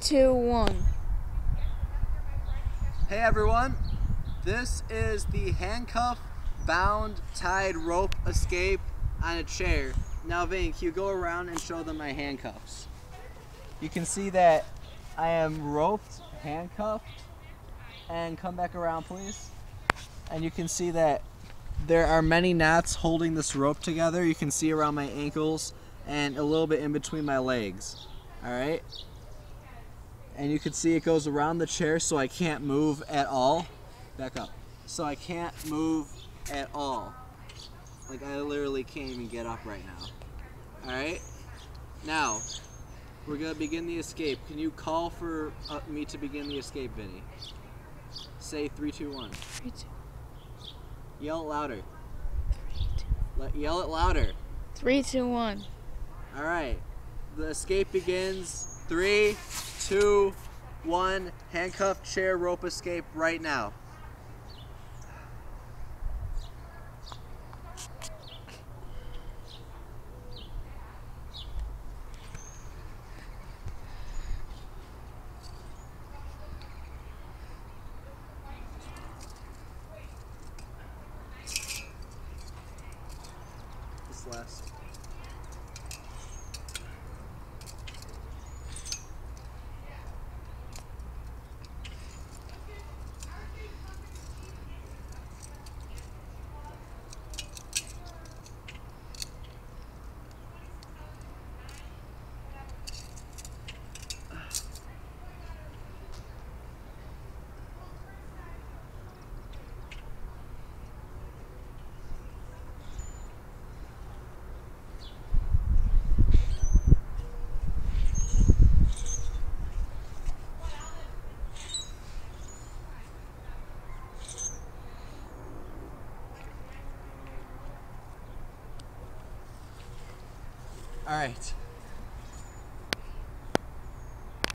2, 1. Hey everyone, this is the handcuff bound tied rope escape on a chair. Now Vane, can you go around and show them my handcuffs? You can see that I am roped, handcuffed, and come back around please. And you can see that there are many knots holding this rope together. You can see around my ankles and a little bit in between my legs. Alright? And you can see it goes around the chair so I can't move at all. Back up. So I can't move at all. Like I literally can't even get up right now. Alright? Now, we're going to begin the escape. Can you call for me to begin the escape, Vinny? Say 3, 2, 1. 3, 2. Yell it louder. 3, 2. Yell it louder. 3, 2, 1. Alright. The escape begins. 3, 2, 1. Handcuff, chair, rope escape right now. This last. All right.